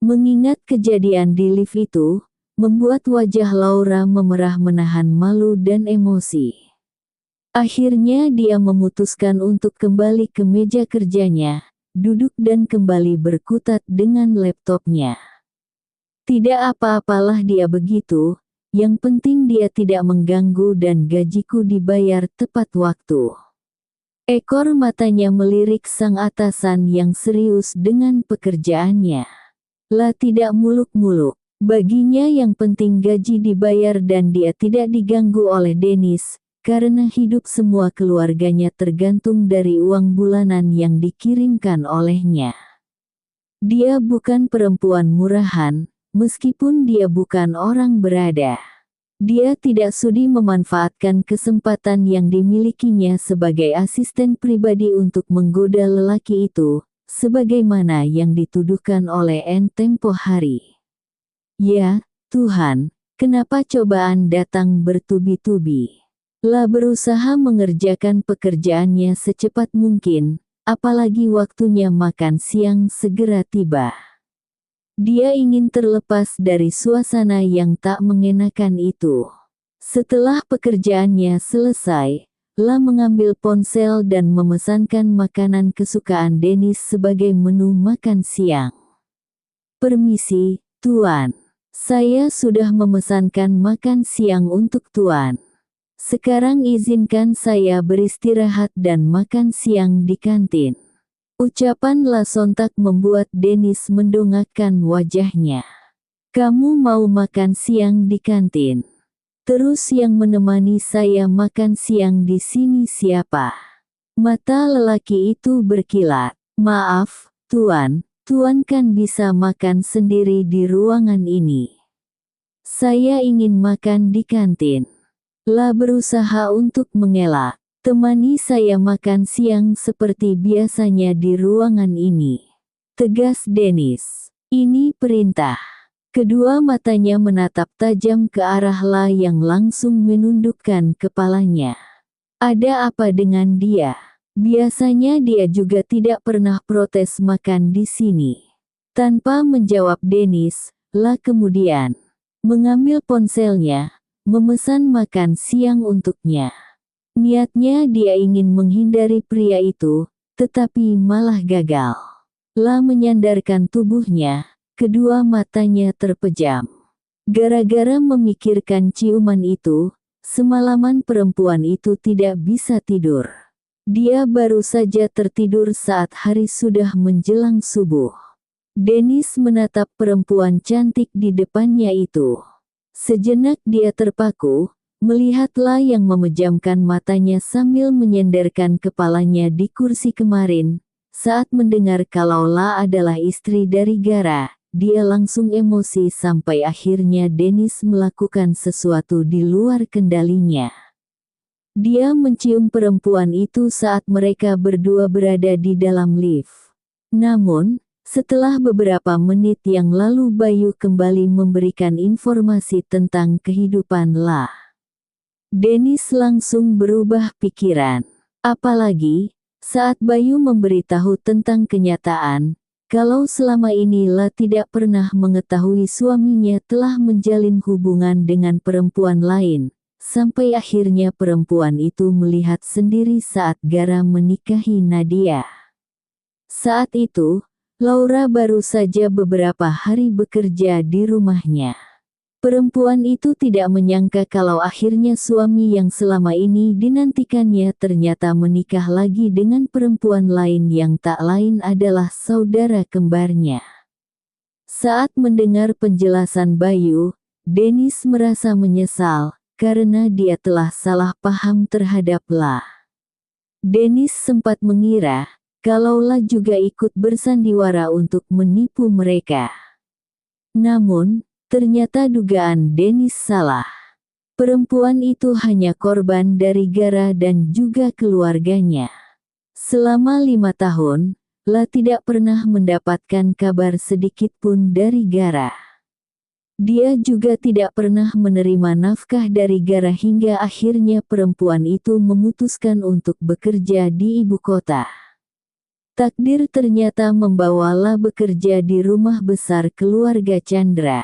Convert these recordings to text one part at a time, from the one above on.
Mengingat kejadian di lift itu, membuat wajah Laura memerah menahan malu dan emosi. Akhirnya dia memutuskan untuk kembali ke meja kerjanya, duduk dan kembali berkutat dengan laptopnya. Tidak apa-apalah dia begitu, yang penting dia tidak mengganggu dan gajiku dibayar tepat waktu. Ekor matanya melirik sang atasan yang serius dengan pekerjaannya. Lah tidak muluk-muluk. Baginya yang penting gaji dibayar dan dia tidak diganggu oleh Dennis, karena hidup semua keluarganya tergantung dari uang bulanan yang dikirimkan olehnya. Dia bukan perempuan murahan, meskipun dia bukan orang berada. Dia tidak sudi memanfaatkan kesempatan yang dimilikinya sebagai asisten pribadi untuk menggoda lelaki itu, sebagaimana yang dituduhkan oleh Anne tempo hari. Ya, Tuhan, kenapa cobaan datang bertubi-tubi? Lah berusaha mengerjakan pekerjaannya secepat mungkin, apalagi waktunya makan siang segera tiba. Dia ingin terlepas dari suasana yang tak mengenakan itu. Setelah pekerjaannya selesai, Lah mengambil ponsel dan memesankan makanan kesukaan Dennis sebagai menu makan siang. Permisi, Tuan. Saya sudah memesankan makan siang untuk Tuan. Sekarang izinkan saya beristirahat dan makan siang di kantin. Ucapan Lah sontak membuat Dennis mendongakkan wajahnya. Kamu mau makan siang di kantin? Terus yang menemani saya makan siang di sini siapa? Mata lelaki itu berkilat. Maaf, Tuan, Tuan kan bisa makan sendiri di ruangan ini. Saya ingin makan di kantin. Lah berusaha untuk mengelak. Temani saya makan siang seperti biasanya di ruangan ini. Tegas Dennis. Ini perintah. Kedua matanya menatap tajam ke arah Lah yang langsung menundukkan kepalanya. Ada apa dengan dia? Biasanya dia juga tidak pernah protes makan di sini. Tanpa menjawab Dennis, Lah kemudian mengambil ponselnya, memesan makan siang untuknya. Niatnya dia ingin menghindari pria itu, tetapi malah gagal. Lah menyandarkan tubuhnya. Kedua matanya terpejam. Gara-gara memikirkan ciuman itu, semalaman perempuan itu tidak bisa tidur. Dia baru saja tertidur saat hari sudah menjelang subuh. Dennis menatap perempuan cantik di depannya itu. Sejenak dia terpaku, melihat Lah yang memejamkan matanya sambil menyandarkan kepalanya di kursi kemarin. Saat mendengar kalau Lah adalah istri dari Gara, dia langsung emosi sampai akhirnya Dennis melakukan sesuatu di luar kendalinya. Dia mencium perempuan itu saat mereka berdua berada di dalam lift. Namun, setelah beberapa menit yang lalu Bayu kembali memberikan informasi tentang kehidupan Lah. Dennis langsung berubah pikiran. Apalagi, saat Bayu memberitahu tentang kenyataan, kalau selama ini Lah tidak pernah mengetahui suaminya telah menjalin hubungan dengan perempuan lain, sampai akhirnya perempuan itu melihat sendiri saat Gara menikahi Nadia. Saat itu, Laura baru saja beberapa hari bekerja di rumahnya. Perempuan itu tidak menyangka kalau akhirnya suami yang selama ini dinantikannya ternyata menikah lagi dengan perempuan lain yang tak lain adalah saudara kembarnya. Saat mendengar penjelasan Bayu, Dennis merasa menyesal, karena dia telah salah paham terhadap Lah. Dennis sempat mengira, kalau Lah juga ikut bersandiwara untuk menipu mereka. Namun, ternyata dugaan Dennis salah. Perempuan itu hanya korban dari Gara dan juga keluarganya. Selama 5 tahun, Lah tidak pernah mendapatkan kabar sedikit pun dari Gara. Dia juga tidak pernah menerima nafkah dari Gara hingga akhirnya perempuan itu memutuskan untuk bekerja di ibu kota. Takdir ternyata membawalah bekerja di rumah besar keluarga Chandra.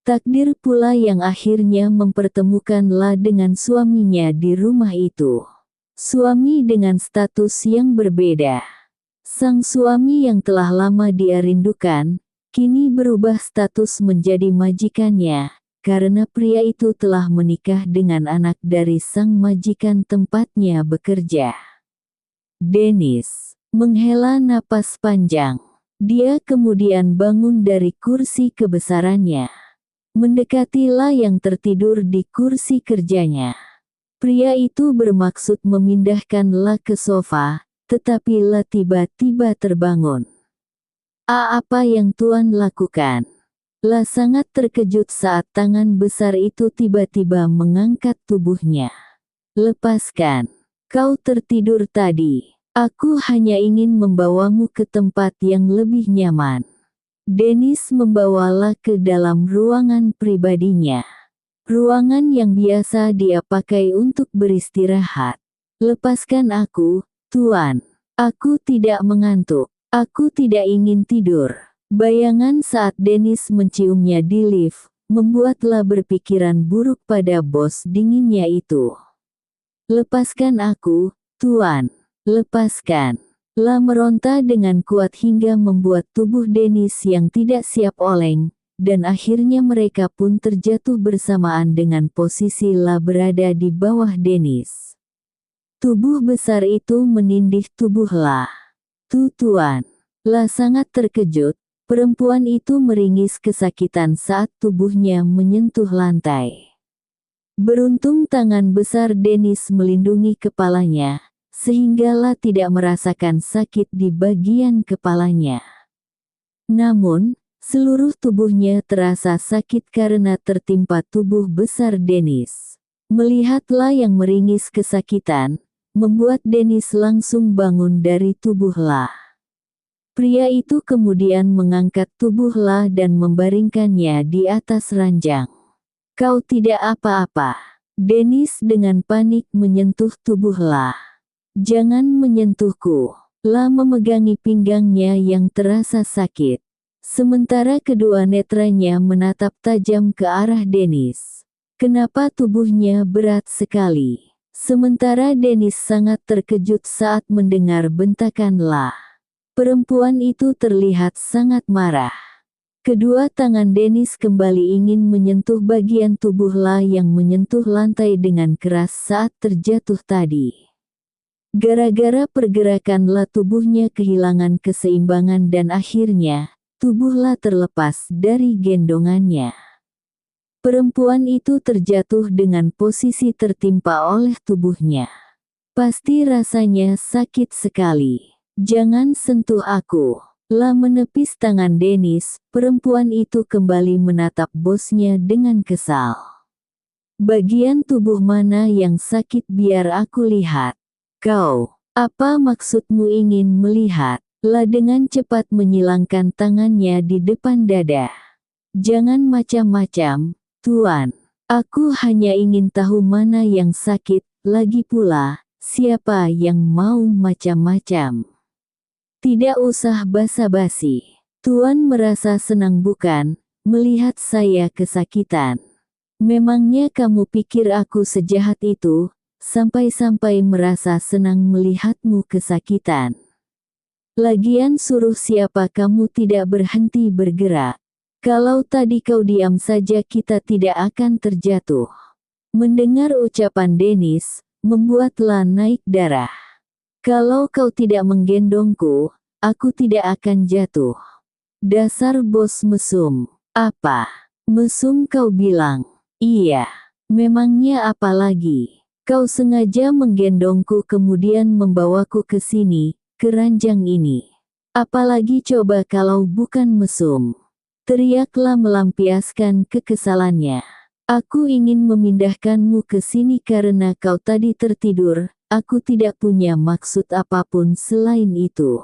Takdir pula yang akhirnya mempertemukan La dengan suaminya di rumah itu. Suami dengan status yang berbeda. Sang suami yang telah lama dia rindukan, kini berubah status menjadi majikannya, karena pria itu telah menikah dengan anak dari sang majikan tempatnya bekerja. Dennis menghela napas panjang. Dia kemudian bangun dari kursi kebesarannya. Mendekati La yang tertidur di kursi kerjanya. Pria itu bermaksud memindahkan La ke sofa, tetapi La tiba-tiba terbangun. Apa yang Tuan lakukan? La sangat terkejut saat tangan besar itu tiba-tiba mengangkat tubuhnya. Lepaskan. Kau tertidur tadi. Aku hanya ingin membawamu ke tempat yang lebih nyaman. Dennis membawa La ke dalam ruangan pribadinya. Ruangan yang biasa dia pakai untuk beristirahat. Lepaskan aku, Tuan. Aku tidak mengantuk. Aku tidak ingin tidur. Bayangan saat Dennis menciumnya di lift, membuat La berpikiran buruk pada bos dinginnya itu. Lepaskan aku, Tuan. Lepaskan. La meronta dengan kuat hingga membuat tubuh Dennis yang tidak siap oleng, dan akhirnya mereka pun terjatuh bersamaan dengan posisi La berada di bawah Dennis. Tubuh besar itu menindih tubuh La. Tuan. La sangat terkejut, perempuan itu meringis kesakitan saat tubuhnya menyentuh lantai. Beruntung tangan besar Dennis melindungi kepalanya, sehingga La tidak merasakan sakit di bagian kepalanya. Namun, seluruh tubuhnya terasa sakit karena tertimpa tubuh besar Dennis. Melihat La yang meringis kesakitan, membuat Dennis langsung bangun dari tubuh La. Pria itu kemudian mengangkat tubuh La dan membaringkannya di atas ranjang. Kau tidak apa-apa. Dennis dengan panik menyentuh tubuh La. Jangan menyentuhku. La memegangi pinggangnya yang terasa sakit. Sementara kedua netranya menatap tajam ke arah Dennis. Kenapa tubuhnya berat sekali? Sementara Dennis sangat terkejut saat mendengar bentakan La. Perempuan itu terlihat sangat marah. Kedua tangan Dennis kembali ingin menyentuh bagian tubuh La yang menyentuh lantai dengan keras saat terjatuh tadi. Gara-gara pergerakan La tubuhnya kehilangan keseimbangan dan akhirnya, tubuh La terlepas dari gendongannya. Perempuan itu terjatuh dengan posisi tertimpa oleh tubuhnya. Pasti rasanya sakit sekali. Jangan sentuh aku. La menepis tangan Dennis, perempuan itu kembali menatap bosnya dengan kesal. Bagian tubuh mana yang sakit biar aku lihat. Kau, apa maksudmu ingin melihat? La dengan cepat menyilangkan tangannya di depan dada. Jangan macam-macam, Tuan. Aku hanya ingin tahu mana yang sakit, lagi pula, siapa yang mau macam-macam. Tidak usah basa-basi. Tuan merasa senang bukan, melihat saya kesakitan. Memangnya kamu pikir aku sejahat itu? Sampai-sampai merasa senang melihatmu kesakitan. Lagian suruh siapa kamu tidak berhenti bergerak. Kalau tadi kau diam saja kita tidak akan terjatuh. Mendengar ucapan Dennis, membuat La naik darah. Kalau kau tidak menggendongku, aku tidak akan jatuh. Dasar bos mesum. Apa? Mesum kau bilang? Iya. Memangnya apa lagi? Kau sengaja menggendongku kemudian membawaku ke sini, ke ranjang ini. Apalagi coba kalau bukan mesum. Teriaklah melampiaskan kekesalannya. Aku ingin memindahkanmu ke sini karena kau tadi tertidur, aku tidak punya maksud apapun selain itu.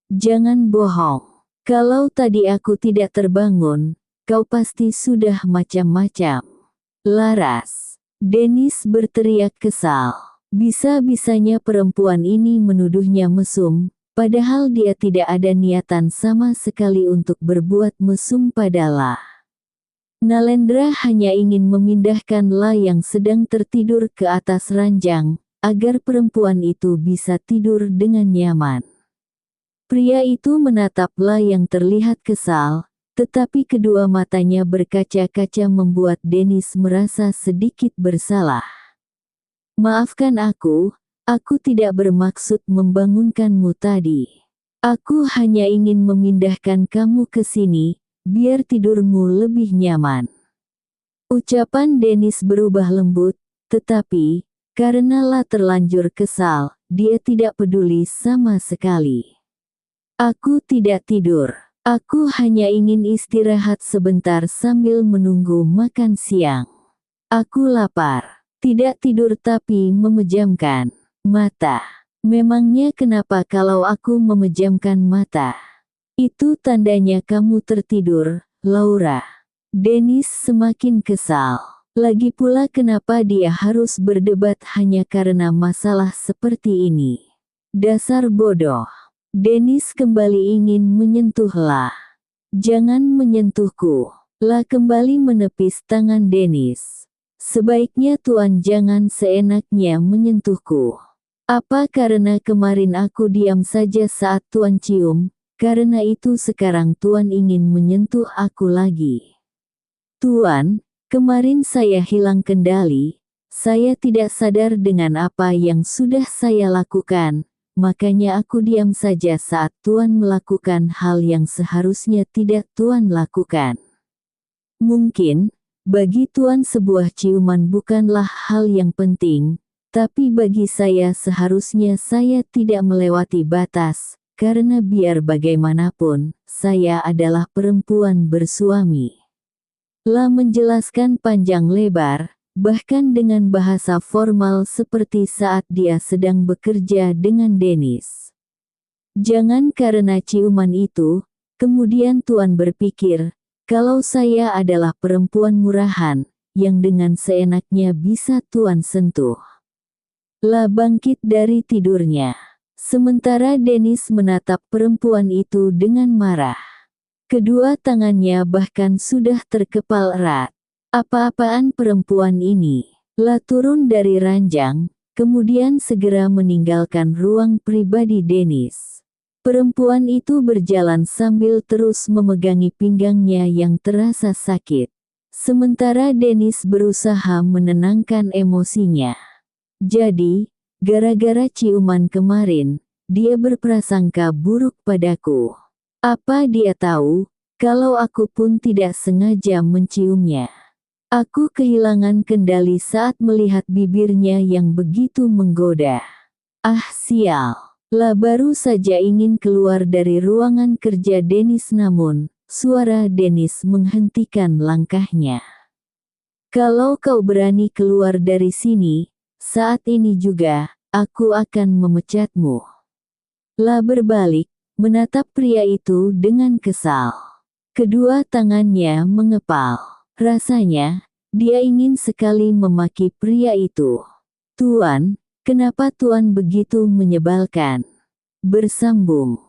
Jangan bohong. Kalau tadi aku tidak terbangun, kau pasti sudah macam-macam. Laras. Dennis berteriak kesal. Bisa-bisanya perempuan ini menuduhnya mesum, padahal dia tidak ada niatan sama sekali untuk berbuat mesum pada La. Nalendra hanya ingin memindahkan La yang sedang tertidur ke atas ranjang, agar perempuan itu bisa tidur dengan nyaman. Pria itu menatap La yang terlihat kesal, tetapi kedua matanya berkaca-kaca membuat Dennis merasa sedikit bersalah. Maafkan aku tidak bermaksud membangunkanmu tadi. Aku hanya ingin memindahkan kamu ke sini, biar tidurmu lebih nyaman. Ucapan Dennis berubah lembut, tetapi karena La terlanjur kesal, dia tidak peduli sama sekali. Aku tidak tidur. Aku hanya ingin istirahat sebentar sambil menunggu makan siang. Aku lapar. Tidak tidur tapi memejamkan mata. Memangnya kenapa kalau aku memejamkan mata? Itu tandanya kamu tertidur, Laura. Dennis semakin kesal. Lagi pula kenapa dia harus berdebat hanya karena masalah seperti ini? Dasar bodoh. Dennis kembali ingin menyentuh La. Jangan menyentuhku. La kembali menepis tangan Dennis. Sebaiknya Tuan jangan seenaknya menyentuhku. Apa karena kemarin aku diam saja saat Tuan cium, karena itu sekarang Tuan ingin menyentuh aku lagi? Tuan, kemarin saya hilang kendali, saya tidak sadar dengan apa yang sudah saya lakukan, makanya aku diam saja saat Tuan melakukan hal yang seharusnya tidak Tuan lakukan. Mungkin, bagi Tuan sebuah ciuman bukanlah hal yang penting, tapi bagi saya seharusnya saya tidak melewati batas, karena biar bagaimanapun, saya adalah perempuan bersuami. La menjelaskan panjang lebar, bahkan dengan bahasa formal seperti saat dia sedang bekerja dengan Dennis. Jangan karena ciuman itu, kemudian Tuan berpikir, kalau saya adalah perempuan murahan, yang dengan seenaknya bisa Tuan sentuh. La bangkit dari tidurnya. Sementara Dennis menatap perempuan itu dengan marah. Kedua tangannya bahkan sudah terkepal erat. Apa-apaan perempuan ini? La turun dari ranjang, kemudian segera meninggalkan ruang pribadi Dennis. Perempuan itu berjalan sambil terus memegangi pinggangnya yang terasa sakit. Sementara Dennis berusaha menenangkan emosinya. Jadi, gara-gara ciuman kemarin, dia berprasangka buruk padaku. Apa dia tahu, kalau aku pun tidak sengaja menciumnya? Aku kehilangan kendali saat melihat bibirnya yang begitu menggoda. Ah sial. La baru saja ingin keluar dari ruangan kerja Dennis namun, suara Dennis menghentikan langkahnya. Kalau kau berani keluar dari sini, saat ini juga, aku akan memecatmu. La berbalik, menatap pria itu dengan kesal. Kedua tangannya mengepal. Rasanya, dia ingin sekali memaki pria itu. Tuan, kenapa Tuan begitu menyebalkan? Bersambung.